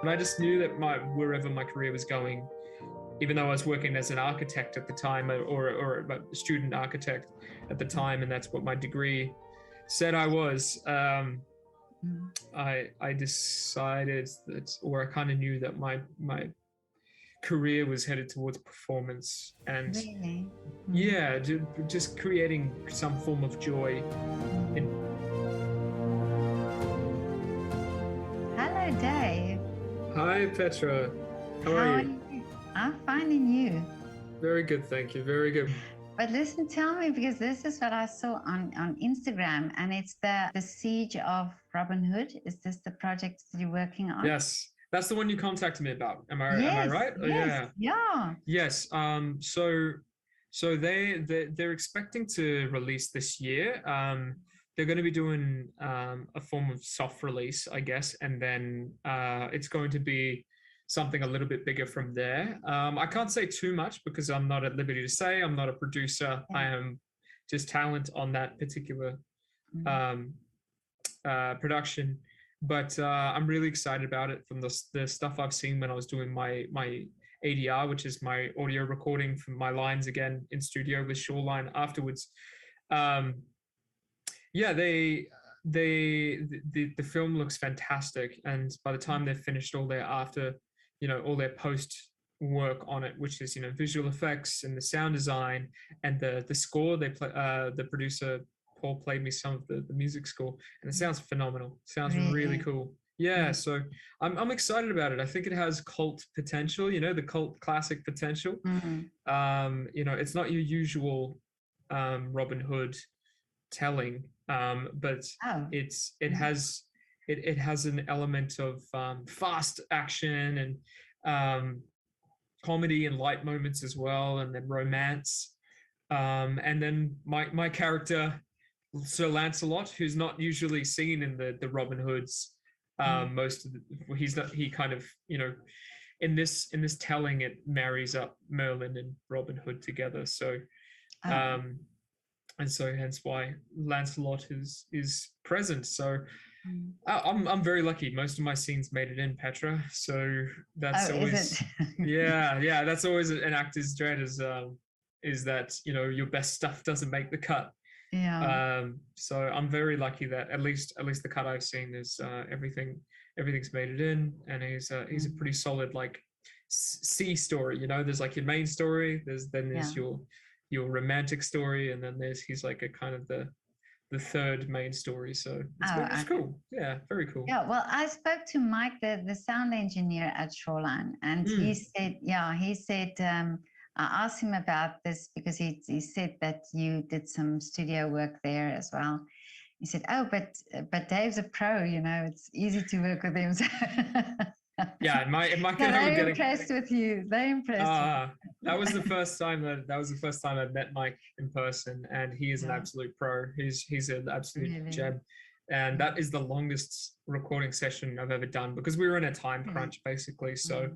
And I just knew that wherever my career was going, even though I was working as an architect at the time, or a student architect at the time, and that's what my degree said I was, I decided that, or I kind of knew that my career was headed towards performance, and Really? yeah, just creating some form of joy. Hello, Dave. Hi, Petra. How are you? I'm finding you. Very good, thank you. Very good. But listen, tell me, because this is what I saw on Instagram, and it's the Siege of Robin Hood. Is this the project that you're working on? Yes, that's the one you contacted me about. Am I right? Yes, yeah. Yes. So they're expecting to release this year. They're going to be doing a form of soft release, I guess, and then it's going to be something a little bit bigger from there. I can't say too much because I'm not at liberty to say. I'm not a producer. I am just talent on that particular production. But I'm really excited about it from the stuff I've seen when I was doing my ADR, which is my audio recording from my lines again in studio with Shoreline afterwards. Yeah, the film looks fantastic, and by the time they've finished all their all their post work on it, which is visual effects and the sound design and the score, they play the producer Paul played me some of the music score, and it sounds phenomenal. It sounds really cool. Yeah, so I'm excited about it. I think it has cult potential, the cult classic potential. It's not your usual Robin Hood telling, but it has an element of fast action and comedy and light moments as well, and then romance. And then my character, Sir Lancelot, who's not usually seen in the Robin Hoods. He kind of, in this telling, it marries up Merlin and Robin Hood together. So and so hence why Lancelot is present. So I'm very lucky. Most of my scenes made it in, Petra. So that's always yeah, that's always an actor's dread, is that your best stuff doesn't make the cut. So I'm very lucky that at least the cut I've seen is everything's made it in, and he's a pretty solid like C story. There's like your main story, there's your romantic story, and then he's like a kind of the third main story. So it's cool. Yeah, very cool. Yeah, well, I spoke to Mike, the sound engineer at Shoreline, and he said I asked him about this because he said that you did some studio work there as well. He said, "Oh, but Dave's a pro. It's easy to work with him." Yeah, they're impressed with you. They're impressed. That was the first time I met Mike in person, and he is an absolute pro. He's an absolute gem, and that is the longest recording session I've ever done, because we were in a time crunch basically. So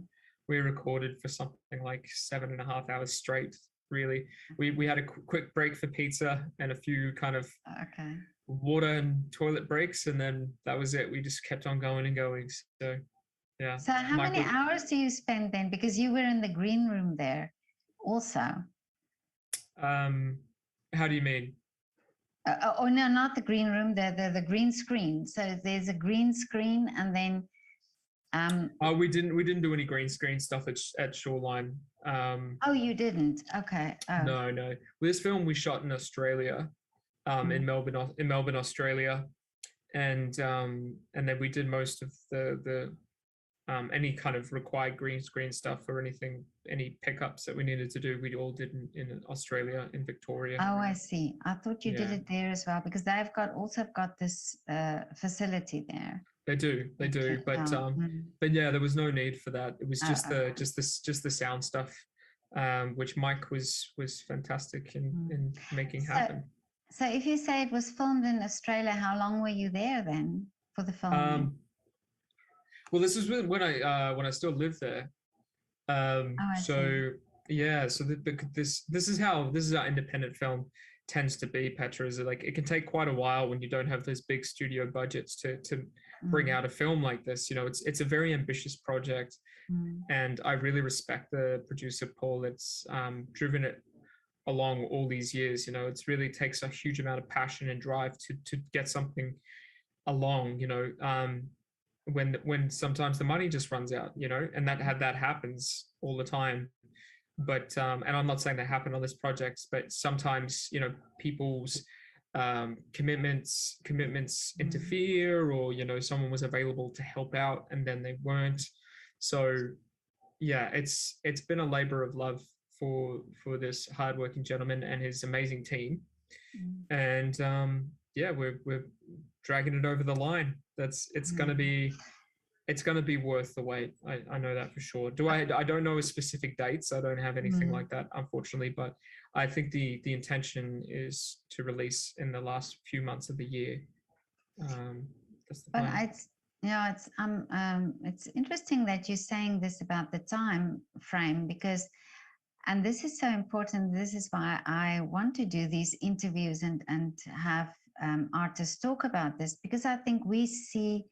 we recorded for something like 7.5 hours straight. Really, we had a quick break for pizza and a few kind of water and toilet breaks, and then that was it. We just kept on going and going. So. Yeah. So how many hours do you spend then? Because you were in the green room there also. How do you mean? Oh no, not the green room, the green screen. So there's a green screen, and then we didn't do any green screen stuff at Shoreline. Oh, you didn't? Okay. Oh. No. This film we shot in Australia, in Melbourne, Australia, and then we did most of the any kind of required green screen stuff or any pickups that we needed to do, we all did in Australia, in Victoria. Oh, I see. I thought you did it there as well, because they've got this facility there. They do, but yeah, there was no need for that. It was just the sound stuff, which Mike was fantastic in making happen. So if you say it was filmed in Australia, how long were you there then for the filming? Well, this is when I still lived there. So yeah, so this is how independent film tends to be, Petra, is like it can take quite a while when you don't have those big studio budgets to bring out a film like this. It's a very ambitious project, and I really respect the producer Paul that's driven it along all these years. It's really takes a huge amount of passion and drive to get something along. When sometimes the money just runs out, and that happens all the time. But and I'm not saying that happened on this project, but sometimes people's commitments interfere, or someone was available to help out and then they weren't. So yeah, it's been a labor of love for this hardworking gentleman and his amazing team. And yeah, we're dragging it over the line. It's gonna be worth the wait. I know that for sure. I don't know specific dates. I don't have anything like that, unfortunately, but I think the intention is to release in the last few months of the year. That's the plan. It's interesting that you're saying this about the time frame, because, and this is so important. This is why I want to do these interviews and have artists talk about this, because I think we see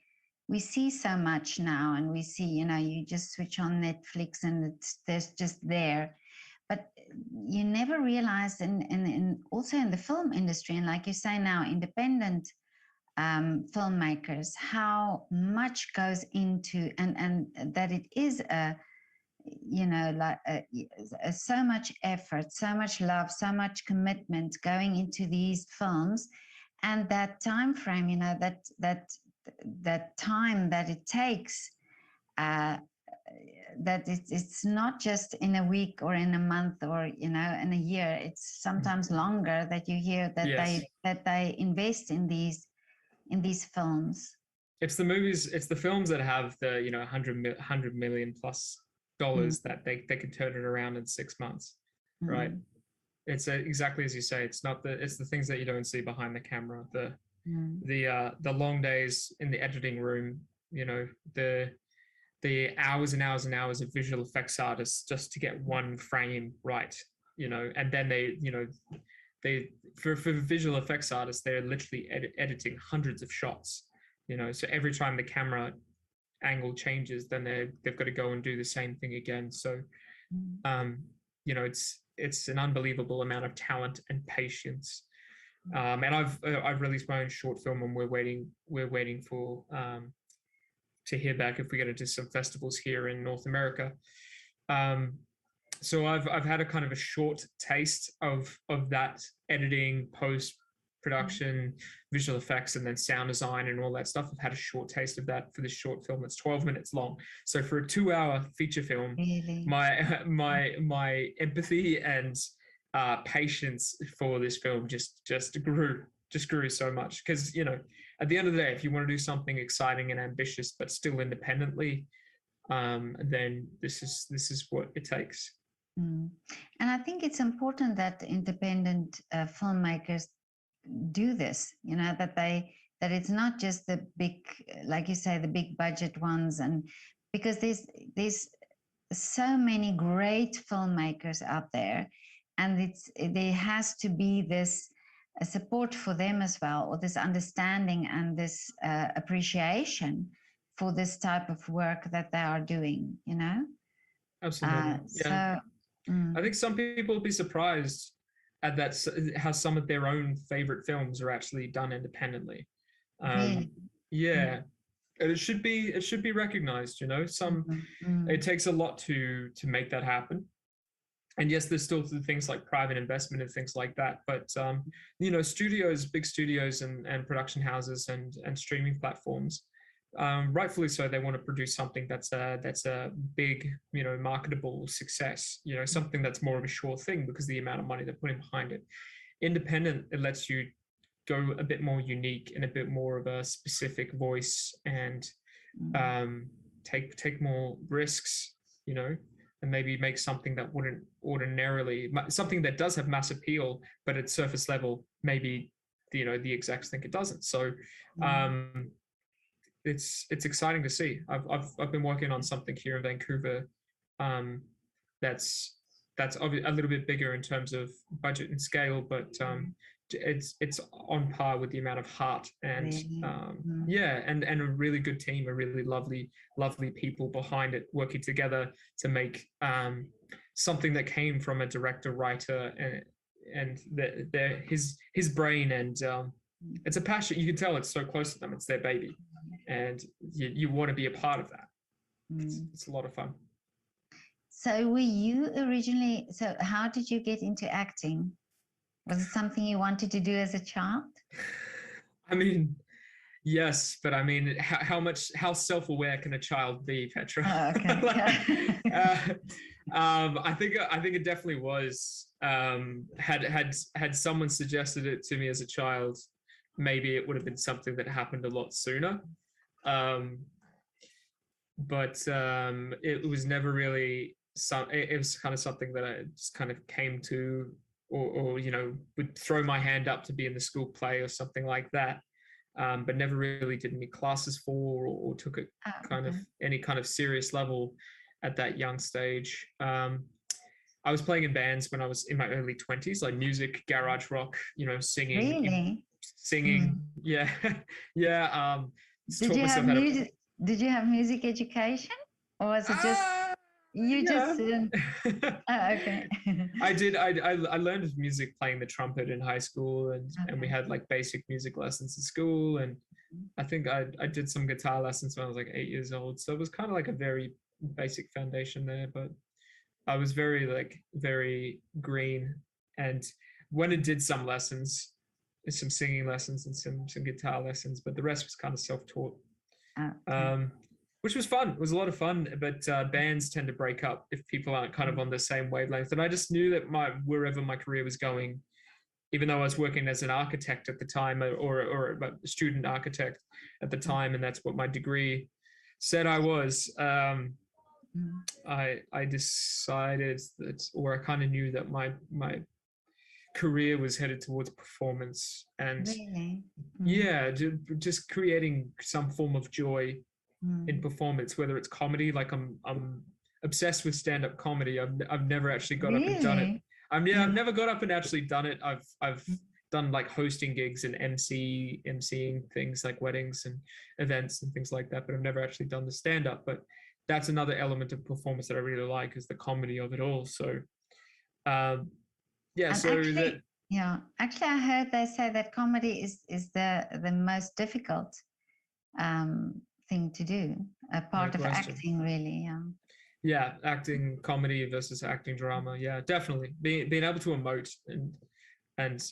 so much now, and we see, you just switch on Netflix and there's just there. But you never realize also in the film industry, and like you say now, independent filmmakers, how much goes into, and that it is so much effort, so much love, so much commitment going into these films, and that time frame, that time that it takes, that it's not just in a week or in a month or in a year. It's sometimes longer that you hear that Yes. they invest in these films. It's the films that have the $100 million plus dollars that they can turn it around in 6 months, right? It's exactly as you say. It's the things that you don't see behind the camera, the long days in the editing room, the hours and hours and hours of visual effects artists just to get one frame right, and then they for visual effects artists, they're literally editing hundreds of shots, so every time the camera angle changes, then they've got to go and do the same thing again. So it's an unbelievable amount of talent and patience. And I've released my own short film, and we're waiting for to hear back if we get into some festivals here in North America. So I've had a kind of a short taste of that editing, post production, visual effects, and then sound design and all that stuff. I've had a short taste of that for this short film that's 12 minutes long. So for a 2-hour feature film, really? my empathy and patience for this film just grew so much, because at the end of the day, if you want to do something exciting and ambitious but still independently, then this is what it takes. And I think it's important that independent filmmakers do this, that it's not just the big, like you say, the big budget ones, and because there's so many great filmmakers out there, and there has to be this support for them as well, or this understanding and this appreciation for this type of work that they are doing, Absolutely. Yeah. I think some people will be surprised at that, how some of their own favorite films are actually done independently. Yeah, and it should be recognized. It takes a lot to make that happen. And yes, there's still things like private investment and things like that. But studios, big studios, and production houses and streaming platforms, rightfully so, they want to produce something that's a big, marketable success. Something that's more of a sure thing because of the amount of money they're putting behind it. Independent, it lets you go a bit more unique and a bit more of a specific voice, and take more risks, and maybe make something that wouldn't ordinarily, something that does have mass appeal, but at surface level, maybe the execs think it doesn't. So it's exciting to see. I've been working on something here in Vancouver that's that's a little bit bigger in terms of budget and scale, but it's on par with the amount of heart and yeah, and a really good team, a really lovely people behind it working together to make something that came from a director writer and his brain, and it's a passion. You can tell it's so close to them. It's their baby, and you want to be a part of that. It's a lot of fun. So were you originally, so how did you get into acting? Was it something you wanted to do as a child? I mean, yes, but I mean, how self-aware can a child be, Petra? Oh, okay. Like, I think it definitely was. Had someone suggested it to me as a child, maybe it would have been something that happened a lot sooner. But it was never really it was kind of something that I just kind of came to, or you know, would throw my hand up to be in the school play or something like that, but never really did any classes for or took it kind of any kind of serious level at that young stage. I was playing in bands when I was in my early 20s, like music, garage rock, you know, singing. Really? Yeah. Yeah. Did you have music education, or was it just you just okay. I did. I learned music playing the trumpet in high school, and we had like basic music lessons in school, and I think I did some guitar lessons when I was like 8 years old. So it was kind of like a very basic foundation there, but I was very green, and went and did some lessons, some singing lessons and some guitar lessons, but the rest was kind of self-taught. Which was fun. It was a lot of fun, but bands tend to break up if people aren't kind of on the same wavelength. And I just knew that wherever my career was going, even though I was working as an architect at the time, or a student architect at the time, and that's what my degree said I was, I decided that, or I kind of knew that my career was headed towards performance, and yeah, just creating some form of joy in performance, whether it's comedy. Like I'm obsessed with stand-up comedy. I've never actually got up and done it. I've never got up and actually done it. I've done like hosting gigs and emceeing things like weddings and events and things like that, but I've never actually done the stand-up. But that's another element of performance that I really like, is the comedy of it all. So yeah, so actually, actually I heard they say that comedy is the most difficult thing to do, a part of acting, really. Yeah, acting comedy versus acting drama. Yeah, definitely being able to emote and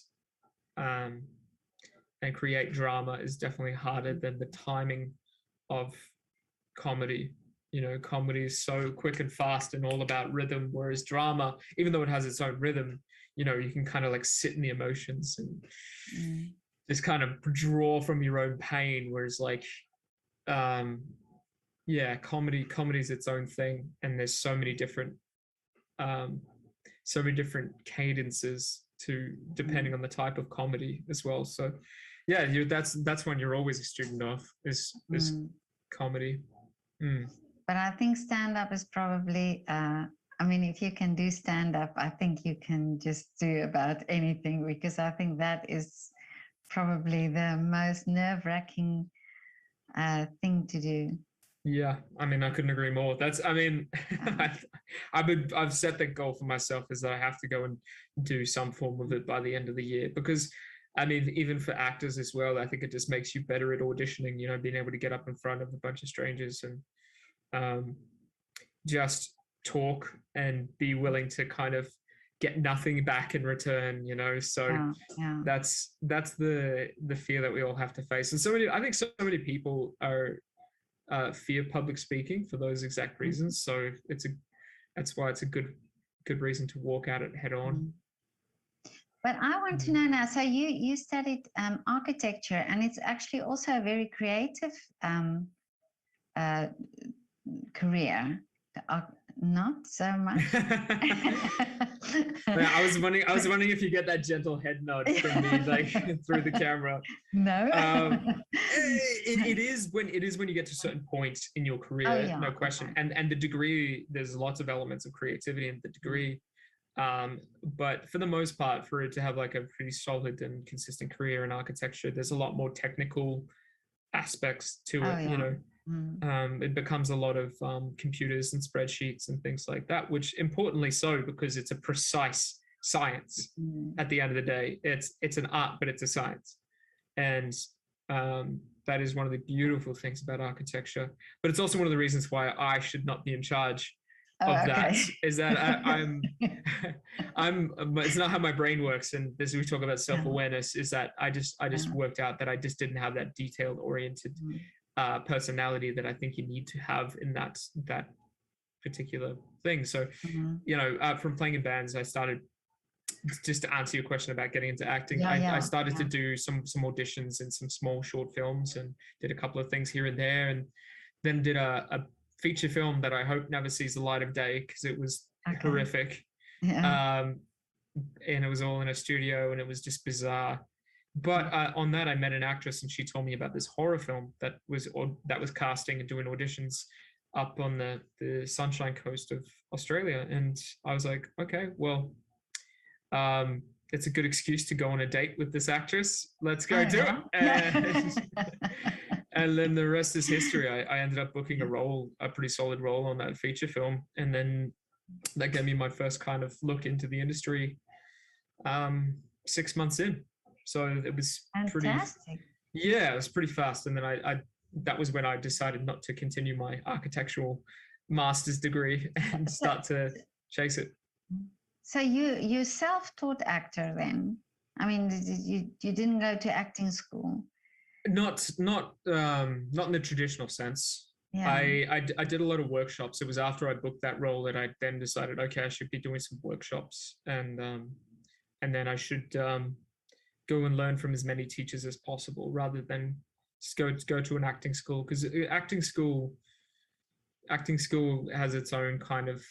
create drama is definitely harder than the timing of comedy. You know, comedy is so quick and fast and all about rhythm, whereas drama, even though it has its own rhythm, you know, you can kind of like sit in the emotions and just kind of draw from your own pain, whereas like comedy's its own thing, and there's so many different cadences to depending on the type of comedy as well. So yeah, that's one you're always a student of, is comedy. But I think stand-up is probably I mean, if you can do stand-up, I think you can just do about anything, because I think that is probably the most nerve-wracking thing to do. Yeah, I mean, I couldn't agree more. I've set that goal for myself, is that I have to go and do some form of it by the end of the year, because I mean, even for actors as well, I think it just makes you better at auditioning, you know, being able to get up in front of a bunch of strangers and just talk and be willing to kind of get nothing back in return, you know. So that's the fear that we all have to face. And I think so many people are fear public speaking for those exact reasons. So that's why it's a good reason to walk at it head on. But I want to know now, so you studied architecture, and it's actually also a very creative career. Not so much. I was wondering if you get that gentle head nod from me, like through the camera. No. It is when you get to a certain point in your career, no question. And the degree, there's lots of elements of creativity in the degree. But for the most part, for it to have like a pretty solid and consistent career in architecture, there's a lot more technical aspects to Oh it. yeah. Mm. It becomes a lot of computers and spreadsheets and things like that, which importantly so, because it's a precise science. At the end of the day, it's an art, but it's a science. And that is one of the beautiful things about architecture. But it's also one of the reasons why I should not be in charge Oh, of that. okay. Is that I'm it's not how my brain works. And as we talk about self-awareness, is that I just worked out that I just didn't have that detailed oriented personality that I think you need to have in that particular thing. So from playing in bands, I started, just to answer your question about getting into acting, I started to do some auditions in some small short films and did a couple of things here and there, and then did a feature film that I hope never sees the light of day because it was horrific. And it was all in a studio and it was just bizarre. But on that, I met an actress and she told me about this horror film that was casting and doing auditions up on the Sunshine Coast of Australia. And I was like, okay, well, it's a good excuse to go on a date with this actress. Let's go do it. And then the rest is history. I ended up booking a pretty solid role on that feature film. And then that gave me my first kind of look into the industry 6 months in. So it was fantastic. It was pretty fast. And then I that was when I decided not to continue my architectural master's degree and start to chase it. So you self-taught actor then? I mean, you didn't go to acting school? Not in the traditional sense. I did a lot of workshops. It was after I booked that role that I then decided, okay, I should be doing some workshops, and then I should go and learn from as many teachers as possible rather than just go to an acting school, because acting school has its own kind of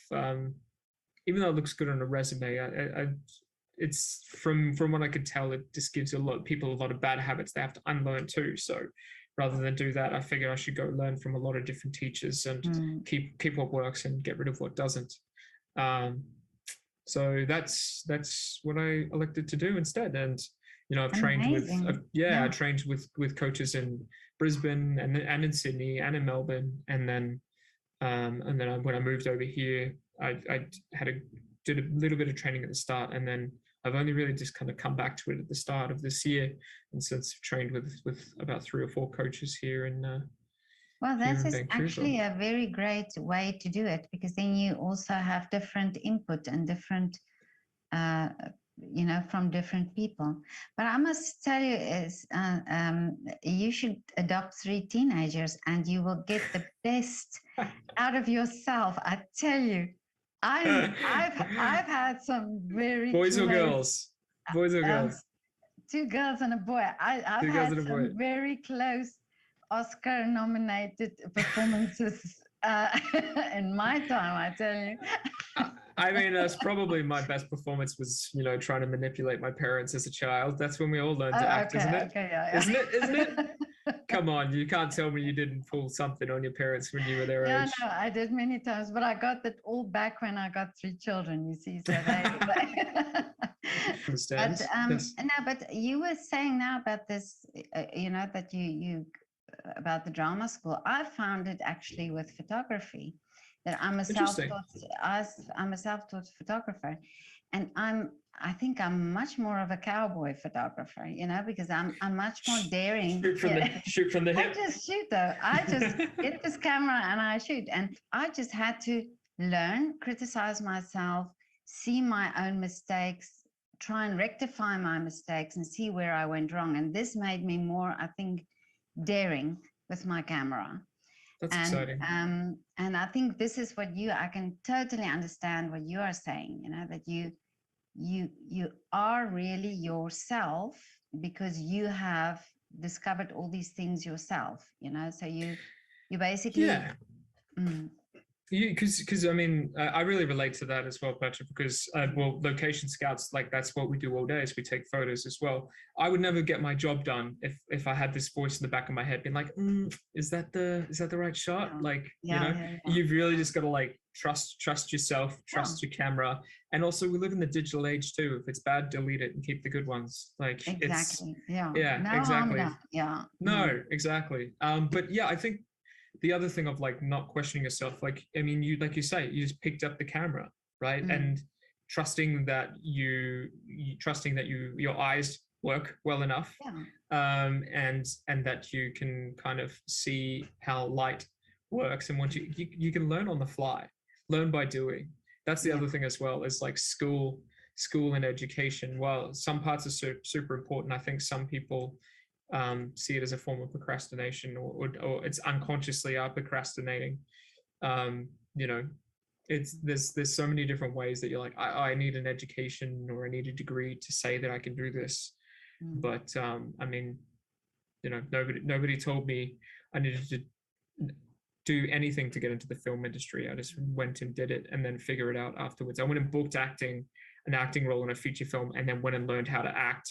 even though it looks good on a resume, it's from what I could tell, it just gives people a lot of bad habits they have to unlearn too. So rather than do that, I figure I should go learn from a lot of different teachers and keep what works and get rid of what doesn't. So that's what I elected to do instead. And I've trained I trained with coaches in Brisbane and in Sydney and in Melbourne, and then when I moved over here, I did a little bit of training at the start, and then I've only really just kind of come back to it at the start of this year, and since trained with about 3 or 4 coaches here in well, that is actually a very great way to do it, because then you also have different input and different from different people. But I must tell you is you should adopt 3 teenagers and you will get the best out of yourself. I tell you, I've had some very boys or girls. 2 girls and a boy. I've had some very close Oscar-nominated performances in my time, I tell you. I mean, that's probably my best performance was, trying to manipulate my parents as a child. That's when we all learn to act, isn't it? Okay, yeah. Isn't it? Come on, you can't tell me you didn't pull something on your parents when you were their age. No, I did many times, but I got that all back when I got 3 children, you see, so Understand. But you were saying now about this, that you about the drama school. I found it actually with photography, that I'm a self-taught photographer, and I think I'm much more of a cowboy photographer, because I'm much more daring. Shoot from the hip. I just shoot though. I just get this camera and I shoot, and I just had to learn, criticize myself, see my own mistakes, try and rectify my mistakes, and see where I went wrong. And this made me more, I think, daring with my camera. That's exciting. And I think this is what I can totally understand what you are saying, that you are really yourself because you have discovered all these things yourself, so you basically Because I mean, I really relate to that as well, Patrick. Because well, location scouts, like that's what we do all day, is we take photos as well. I would never get my job done if I had this voice in the back of my head being like, is that the right shot? Yeah, Like, yeah, yeah, yeah. you've really just got to like trust yourself, Yeah. trust your camera, and also we live in the digital age too. If it's bad, delete it and keep the good ones. Like Exactly. Yeah. yeah, No harm exactly. done. Yeah. No, exactly. But yeah, I think the other thing of like not questioning yourself, like I mean, you like you say, you just picked up the camera, right? And trusting that your eyes work well enough, Yeah. and that you can kind of see how light works, and once you can learn on the fly, learn by doing. That's the Yeah. other thing as well, is like school and education. While some parts are super important, I think some people see it as a form of procrastination, or it's unconsciously are procrastinating. You know, it's there's so many different ways that you're like, I need an education or I need a degree to say that I can do this. But I mean, nobody told me I needed to do anything to get into the film industry. I just went and did it and then figure it out afterwards. I went and booked an acting role in a feature film, and then went and learned how to act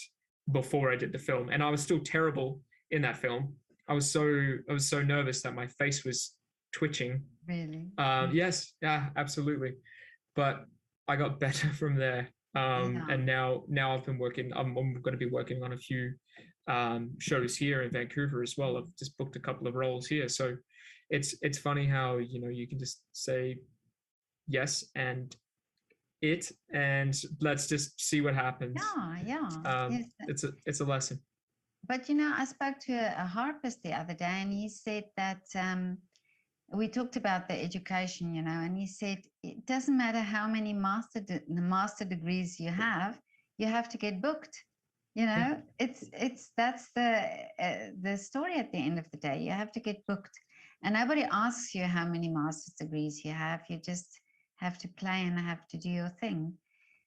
before I did the film. And I was still terrible in that film. I was so nervous that my face was twitching. Really? Yes, yeah, absolutely. But I got better from there. And now I've been working. I'm going to be working on a few shows here in Vancouver as well. I've just booked a couple of roles here. So it's funny how you can just say yes and let's just see what happens. Yes. It's a lesson. But I spoke to a harpist the other day, and he said that we talked about the education, and he said it doesn't matter how many master degrees you have to get booked. That's the story at the end of the day. You have to get booked, and nobody asks you how many master's degrees you have. You just have to play and have to do your thing.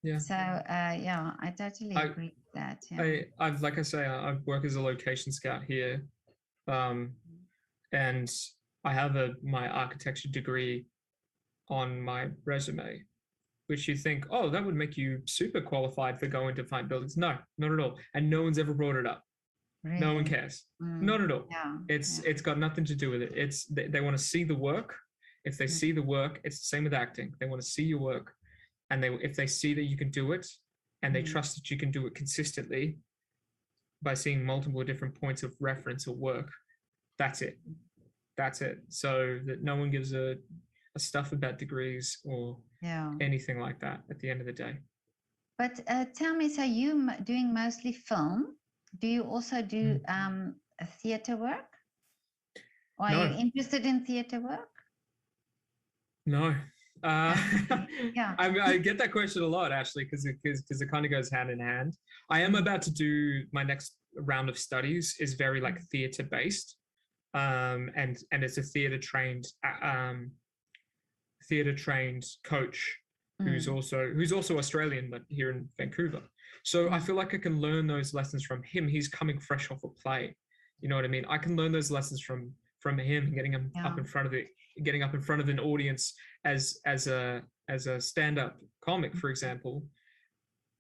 Yeah. So I totally agree with that. Yeah. I've like I say, I work as a location scout here, and I have my architecture degree on my resume, which you think, oh, that would make you super qualified for going to find buildings. No, not at all. And no one's ever brought it up. Really? No one cares. Not at all. Yeah. It's got nothing to do with it. It's they want to see the work. If they see the work, it's the same with acting. They want to see your work, and if they see that you can do it, and they trust that you can do it consistently by seeing multiple different points of reference or work, that's it. So that no one gives a stuff about degrees or anything like that at the end of the day. But tell me, so you doing mostly film? Do you also do theater work? Or are you interested in theater work? No. I get that question a lot, actually, because it kind of goes hand in hand. I am about to do my next round of studies is very like theater based, and it's a theater trained coach who's also Australian but here in Vancouver. So I feel like I can learn those lessons from him. He's coming fresh off a play. You know what I mean? I can learn those lessons from him, getting him up in front of an audience as a stand-up comic, for example,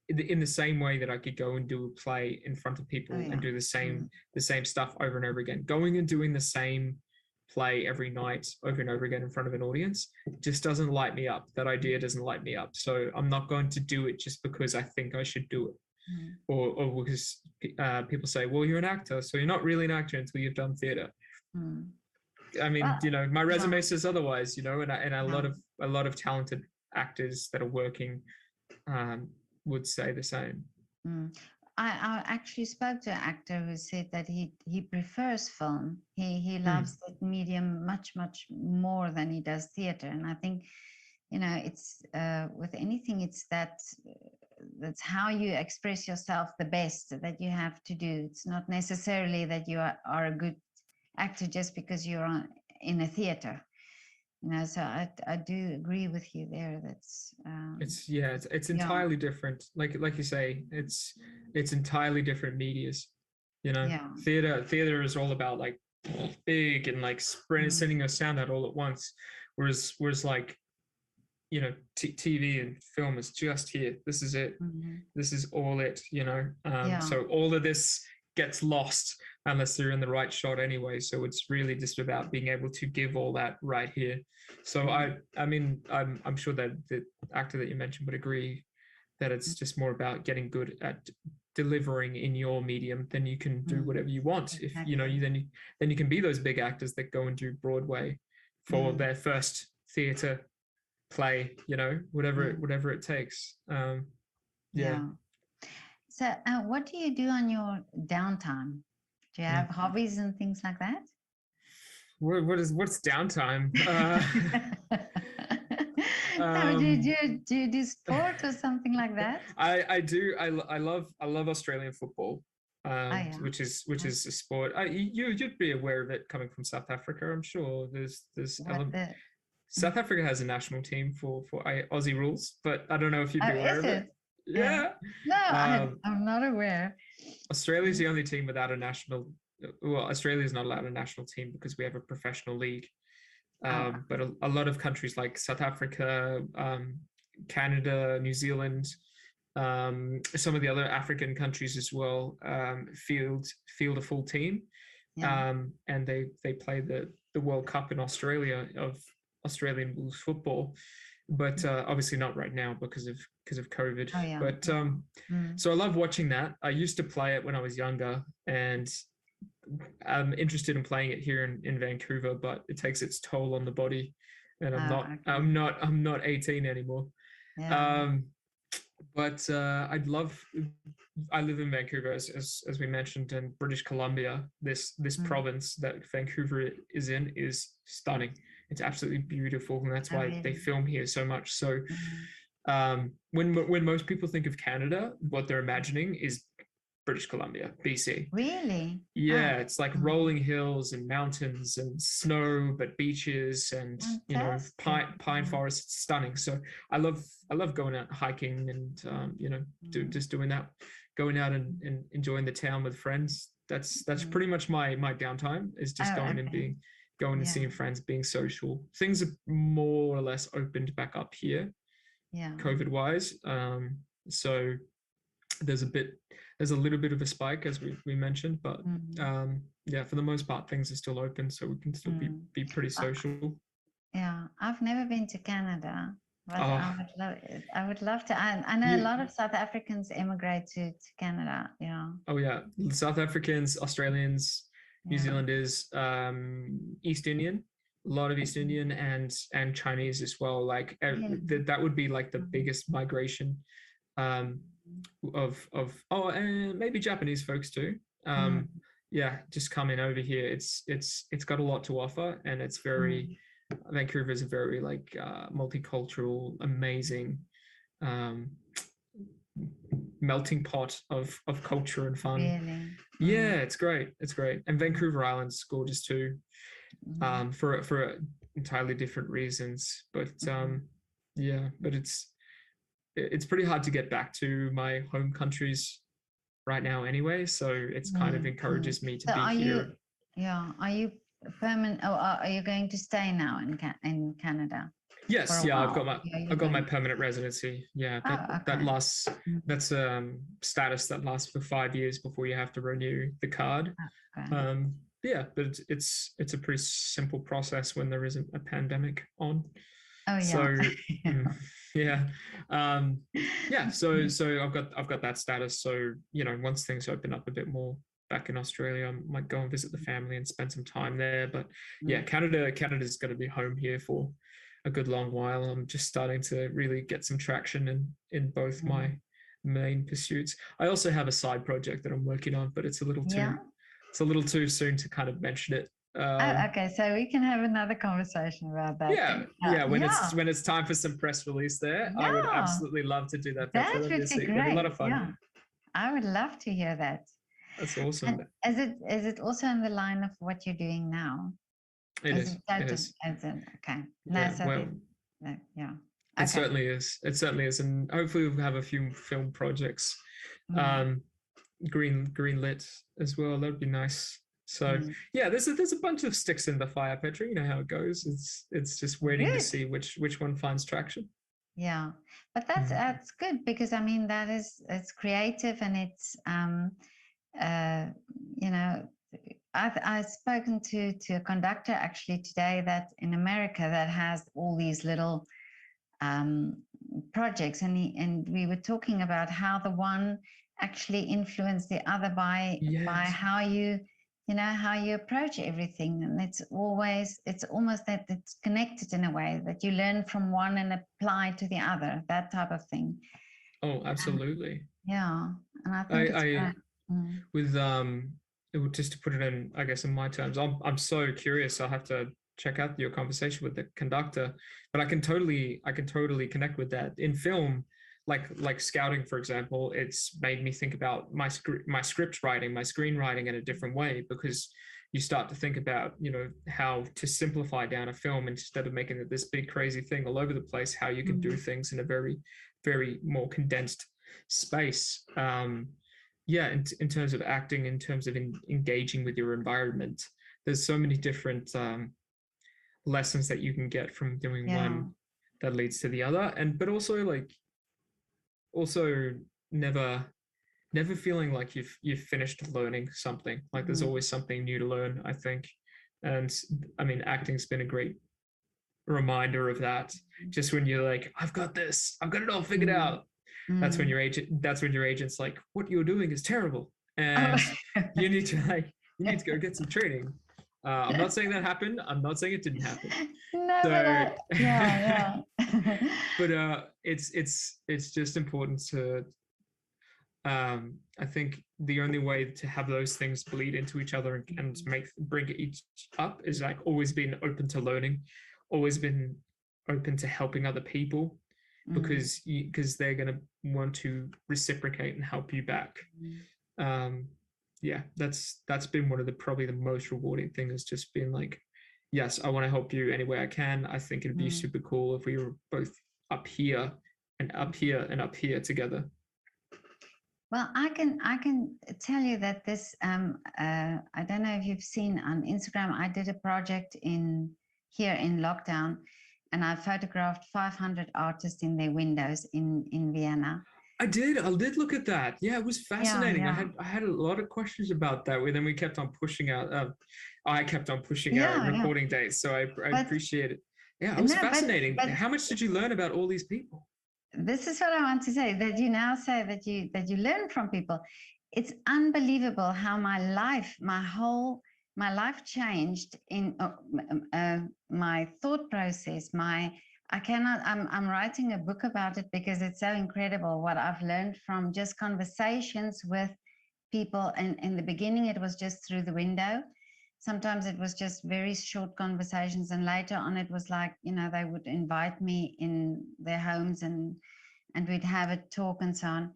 in the same way that I could go and do a play in front of people and do the same stuff over and over again. Going and doing the same play every night over and over again in front of an audience just doesn't light me up. That idea doesn't light me up. So I'm not going to do it just because I think I should do it. Or because people say, well, you're an actor, so you're not really an actor until you've done theater. I mean, my resume says otherwise, and a lot of talented actors that are working would say the same. I actually spoke to an actor who said that he prefers film. He loves that medium much more than he does theater. And I think, it's with anything, it's that's how you express yourself the best that you have to do. It's not necessarily that you are a good actor just because you're in a theater. So I do agree with you there. That's it's entirely different. Like you say, it's entirely different medias. Theater is all about like big and like sending your sound out all at once. whereas like, you know, TV and film is just here. This is it. This is all it, you know. So all of this gets lost unless they're in the right shot anyway. So it's really just about being able to give all that right here. So I mean, I'm sure that the actor that you mentioned would agree that it's just more about getting good at delivering in your medium. Then you can do whatever you want. If you know, then you can be those big actors that go and do Broadway for their first theater play, you know, whatever it takes. Yeah. So what do you do on your downtime? Do you have hobbies and things like that? What's downtime? Do you do sport or something like that? I do. I love Australian football, which is a sport. You'd be aware of it coming from South Africa, I'm sure. South Africa has a national team for Aussie rules, but I don't know if you'd be aware of it. Yeah. No, I'm not aware. Australia's the only team without a national. Well, Australia is not allowed a national team because we have a professional league. But a lot of countries like South Africa, Canada, New Zealand, some of the other African countries as well, field a full team, and they play the World Cup in Australia of Australian rules football, but obviously not right now because of COVID. So I love watching that. I used to play it when I was younger, and I'm interested in playing it here in Vancouver, but it takes its toll on the body, and I'm not 18 anymore. But I live in Vancouver, as we mentioned, in British Columbia. This province that Vancouver is in is stunning. It's absolutely beautiful, and that's why they film here so much. So when most people think of Canada, what they're imagining is British Columbia, BC. Really? Yeah, it's like rolling hills and mountains and snow, but beaches and you know, pine forests. It's stunning. So I love going out hiking and you know, just doing that, going out and enjoying the town with friends. That's pretty much my downtime, is just going and seeing friends, being social. Things are more or less opened back up here, COVID wise. So there's a little bit of a spike, as we mentioned, but for the most part things are still open, so we can still be pretty social. I've never been to Canada, but I would love to. I know a lot of South Africans emigrate to Canada. South Africans, Australians, New Zealanders, East Indian, a lot of East Indian and Chinese as well. Like that would be like the biggest migration and maybe Japanese folks too. Just coming over here. It's got a lot to offer, and it's very Vancouver is a very like multicultural, amazing melting pot of culture and fun. Really? It's great. And Vancouver Island's gorgeous too, for entirely different reasons. But but it's pretty hard to get back to my home countries right now anyway, so it's kind of encourages me to be here. Are you permanent, or are you going to stay now in Canada? Yes, I've got my permanent residency. That lasts. That's status that lasts for 5 years before you have to renew the card. But it's a pretty simple process when there isn't a pandemic on. So so I've got that status. So you know, once things open up a bit more back in Australia, I might go and visit the family and spend some time there. But Canada's going to be home here for a good long while. I'm just starting to really get some traction in both my main pursuits. I also have a side project that I'm working on, but it's a little too soon to kind of mention it. Okay, so we can have another conversation about that. When it's time for some press release there, I would absolutely love to do that. That would be great. It'd be a lot of fun. I would love to hear that. That's awesome. And is it also in the line of what you're doing now? It is. Okay. It certainly is, and hopefully we'll have a few film projects green lit as well. That would be nice So yeah, there's a bunch of sticks in the fire, Petra. You know how it goes. It's just waiting to Good. see which one finds traction. Yeah, but Mhm. that's good because I mean it's creative and it's uh, you know I've spoken to a conductor actually today that in America that has all these little um, projects and we were talking about how the one actually influenced the other by Yes. how you know how you approach everything, and it's almost that it's connected in a way that you learn from one and apply to the other, that type of thing. Oh, absolutely. Yeah, and I think it's I great. Mm. with just to put it in, I guess, in my terms, I'm so curious. I'll have to check out your conversation with the conductor, but I can totally connect with that. In film, like scouting, for example, it's made me think about my script writing, my screenwriting in a different way, because you start to think about, you know, how to simplify down a film instead of making it this big crazy thing all over the place, how you can do things in a very more condensed space. Yeah, in terms of acting, in terms of engaging with your environment, there's so many different lessons that you can get from doing Yeah, one that leads to the other, and but also like also never never feeling like you've finished learning something. Like there's always something new to learn, I think. And I mean, acting's been a great reminder of that. Just when you're like, I've got this, I've got it all figured out, that's when your agent's like, what you're doing is terrible, oh. and you need to go get some training. I'm not saying that happened, I'm not saying it didn't happen. No, but So yeah. but it's just important to I think the only way to have those things bleed into each other and bring each up is like always been open to learning, always been open to helping other people, because they're going to want to reciprocate and help you back. um yeah, that's been one of the probably the most rewarding thing, has just been like, yes, I want to help you any way I can. I think it'd be super cool if we were both up here and up here and up here together. Well, I can tell you that this I don't know if you've seen on Instagram. I did a project in here in lockdown, and I photographed 500 artists in their windows in Vienna. I did look at that. Yeah, it was Yeah, fascinating. yeah, I had a lot of questions about that. Then we kept on pushing out. I kept on pushing out yeah, yeah. recording dates, so I But appreciate it. Yeah, it was no, fascinating. but How much did you learn about all these people? this is what I want to say, that you now say that you learn from people. It's unbelievable how my life changed in my thought process. I'm writing a book about it because it's so incredible what I've learned from just conversations with people. And in the beginning, it was just through the window. Sometimes it was just very short conversations, and later on, it was like, you know, they would invite me in their homes and we'd have a talk and so on.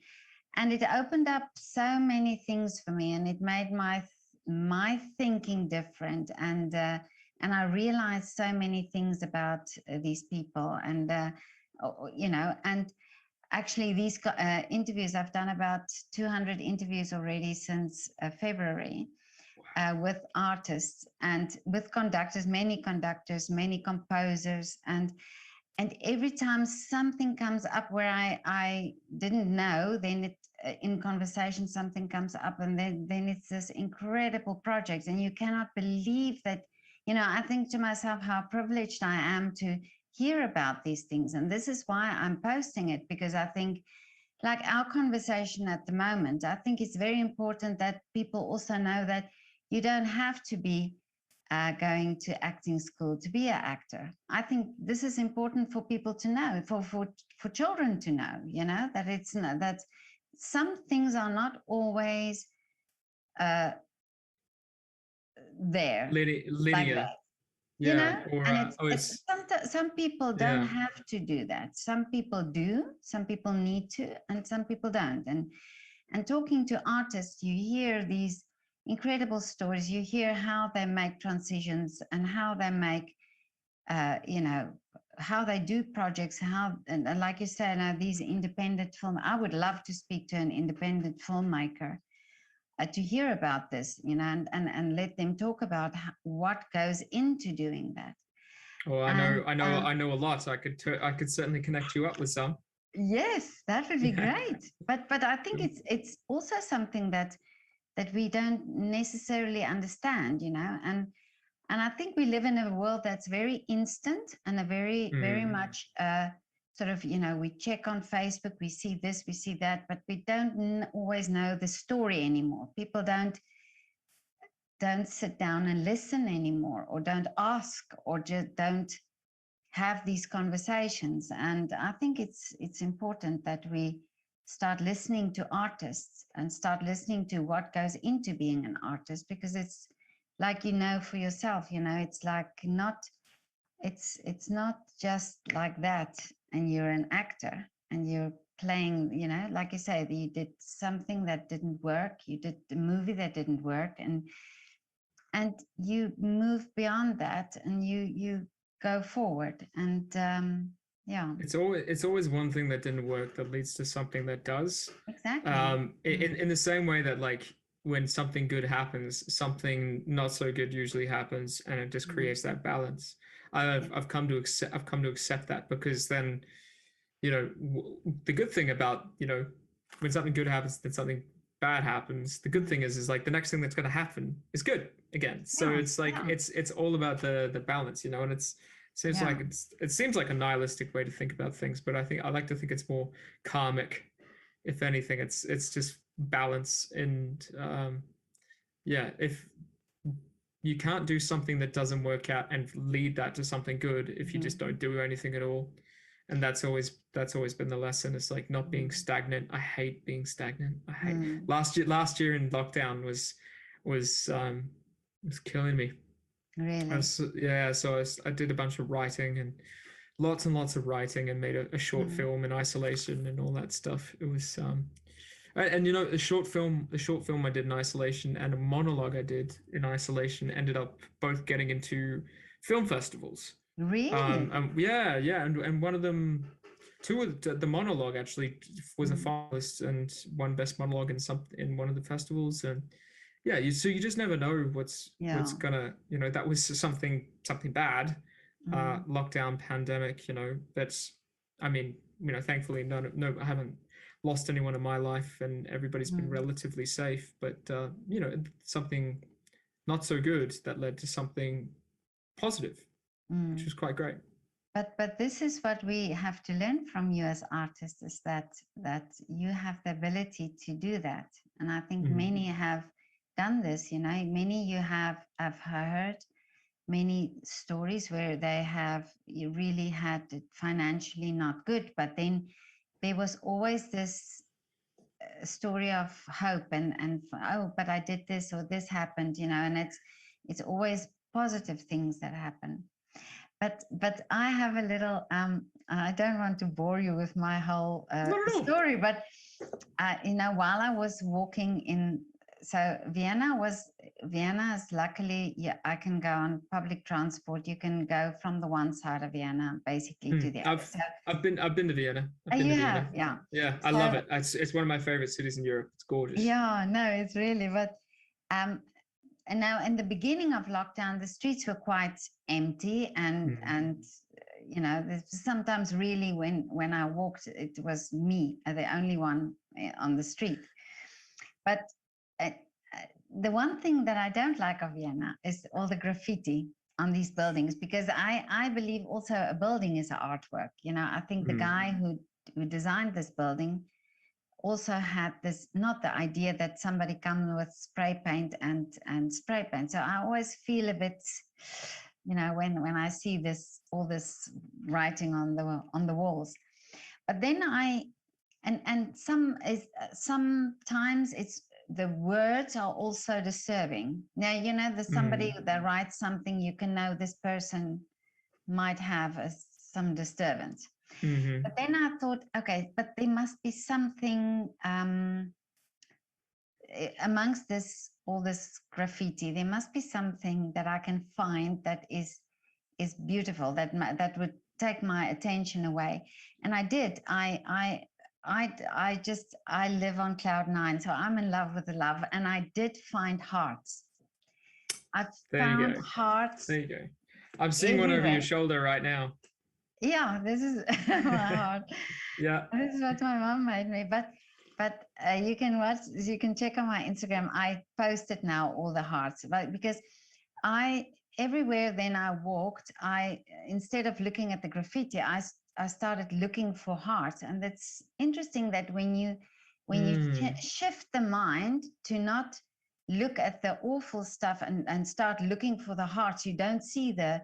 And it opened up so many things for me, and it made my thinking different. And I realized so many things about these people, and you know, and actually these interviews, I've done about 200 interviews already since February. With artists and with conductors, many composers, and every time something comes up where I didn't know, then it in conversation something comes up, and then it's this incredible project, and you cannot believe that. You know, I think to myself how privileged I am to hear about these things, and this is why I'm posting it, because I think, like our conversation at the moment, I think it's very important that people also know that you don't have to be going to acting school to be an actor. I think this is important for people to know, for children to know, you know, that it's not, that some things are not always uh, there like Lydia. that, you Yeah, know. or And it's it's some people don't yeah. have to do that. Some people do, some people need to, and some people don't. And talking to artists, you hear these incredible stories. You hear how they make transitions and how they make, you know, how they do projects. How, and like you said, these independent film. I would love to speak to an independent filmmaker to hear about this, and let them talk about what goes into doing that. Oh, And I know a lot. I could certainly connect you up with some. yes, that would be Yeah. great. But I think it's also something that we don't necessarily understand, and I think we live in a world that's very instant and a very much sort of, we check on Facebook, we see this, we see that, but we don't always know the story anymore. People don't sit down and listen anymore, or don't ask, or just don't have these conversations. And I think it's important that we start listening to artists and start listening to what goes into being an artist, because it's like, for yourself, it's like it's not just like that, and you're an actor and you're playing, like you say, you did something that didn't work, you did the movie that didn't work, and you move beyond that, and you go forward. And yeah, It's always one thing that didn't work that leads to something that does. exactly. In the same way that, like, when something good happens, something not so good usually happens, and it just creates that balance. I've come to accept that, because then, the good thing about, when something good happens, then something bad happens. The good thing is like the next thing that's going to happen is good again. So Yeah, it's like yeah, it's all about the balance, and yeah. it seems like a nihilistic way to think about things, but I like to think it's more karmic. If anything, it's just balance. And yeah, if you can't do something that doesn't work out and lead that to something good if you just don't do anything at all. And that's always been the lesson. It's like not being stagnant. I hate being stagnant. I hate last year in lockdown was killing me. Really. So I did a bunch of writing, and lots of writing, and made a short film in isolation and all that stuff. It was and the short film I did in isolation and a monologue I did in isolation ended up both getting into film festivals. Really. Yeah, and one of them, the monologue actually was a finalist and won best monologue in one of the festivals. And yeah, so you just never know what's gonna, that was something bad, lockdown, pandemic, that's, I mean, thankfully I haven't lost anyone in my life, and everybody's been relatively safe, but something not so good that led to something positive, which was quite great. But this is what we have to learn from you as artists, is that you have the ability to do that. And I think many have done this, many you have heard many stories where they have really had it financially not good, but then there was always this story of hope, and oh, but I did this, or this happened, and it's always positive things that happen. But I have a little I don't want to bore you with my whole story, but while I was walking in, so Vienna is luckily, I can go on public transport. You can go from the one side of Vienna basically to the other. I've been to Vienna. Yeah, I love it. It's one of my favorite cities in Europe. It's gorgeous. Yeah, no, it's really, but and now in the beginning of lockdown, the streets were quite empty, and sometimes really when I walked, it was me, the only one on the street. But the one thing that I don't like of Vienna is all the graffiti on these buildings, because I believe also a building is an artwork. I think the guy who designed this building also had this, not the idea that somebody comes with spray paint and spray paint. So I always feel a bit, when I see all this writing on the walls. But then sometimes it's, the words are also disturbing. Now, there's somebody that writes something, you can know this person might have some disturbance. But then I thought, okay, but there must be something amongst all this graffiti. There must be something that I can find that is beautiful, that would take my attention away. And I did. I I live on cloud 9, so I'm in love with the love, and I did find hearts. I There you found go. hearts There you go. I'm seeing one over your everywhere. shoulder right now. Yeah, this is my heart. Yeah. This is what my mom made me. But you can check on my Instagram. I posted now all the hearts, but because everywhere then I walked, instead of looking at the graffiti, I started looking for hearts. And it's interesting that when you shift the mind to not look at the awful stuff and start looking for the hearts, you don't see the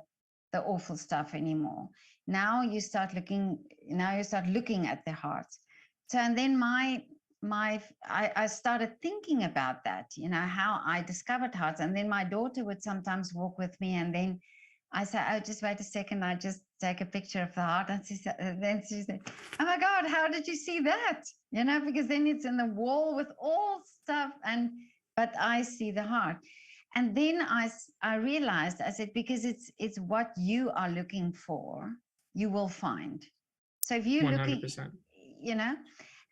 awful stuff anymore. Now you start looking at the hearts. So, and then I started thinking about that, how I discovered hearts. And then my daughter would sometimes walk with me, and then I said, oh, just wait a second, I just take a picture of the heart. And then she said, oh my God, how did you see that? Because then it's in the wall with all stuff, but I see the heart. And then I realized, I said, because it's what you are looking for, you will find. So if you're 100%. looking,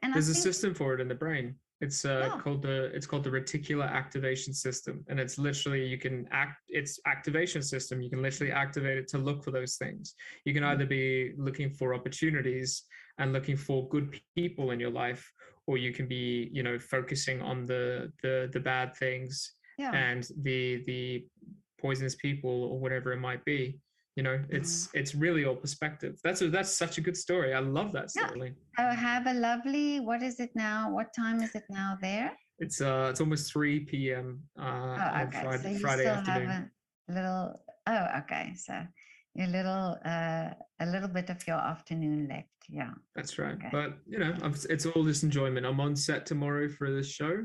and there's a system for it in the brain. It's Yeah. called the reticular activation system, and it's literally it's activation system. You can literally activate it to look for those things. You can either be looking for opportunities and looking for good people in your life, or you can be, focusing on the bad things and the poisonous people or whatever it might be. It's really all perspective. That's such a good story. I love that story. Oh, have a lovely, what is it now? What time is it now there? It's almost 3 p.m. On Friday, so you Friday still afternoon. Have a little, okay. So a little bit of your afternoon left. Yeah. That's right. Okay. But, it's all this enjoyment. I'm on set tomorrow for this show.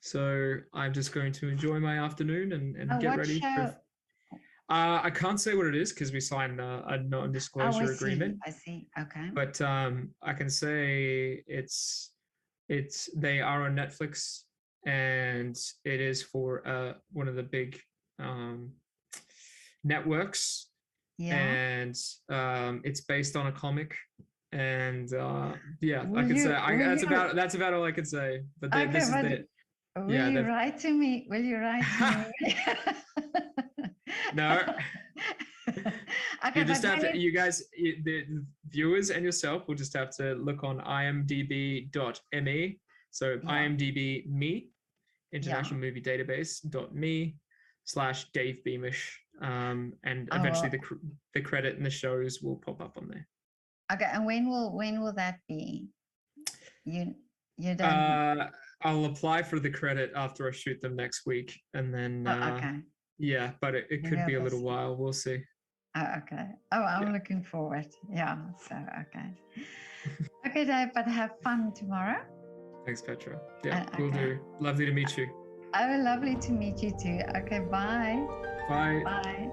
So I'm just going to enjoy my afternoon and get ready for... I can't say what it is because we signed a non-disclosure agreement. I see. Okay. But I can say they are on Netflix, and it is for one of the big networks. Yeah. And it's based on a comic. And that's about all I could say. But this is it. Will you write to me? Will you write to me? No. Okay, you just have to, you guys, the viewers and yourself will just have to look on imdb.me. So IMDb me, International Movie Database.me/Dave Beamish. And eventually the credit and the shows will pop up on there. Okay, and when will that be? You don't. I'll apply for the credit after I shoot them next week, and then okay. Yeah, but it could be a little while. We'll see. Oh, okay. Oh, I'm looking forward. Yeah. So okay. Okay, Dave. But have fun tomorrow. Thanks, Petra. Yeah, we'll do. Lovely to meet you. Oh, lovely to meet you too. Okay. Bye. Bye. Bye.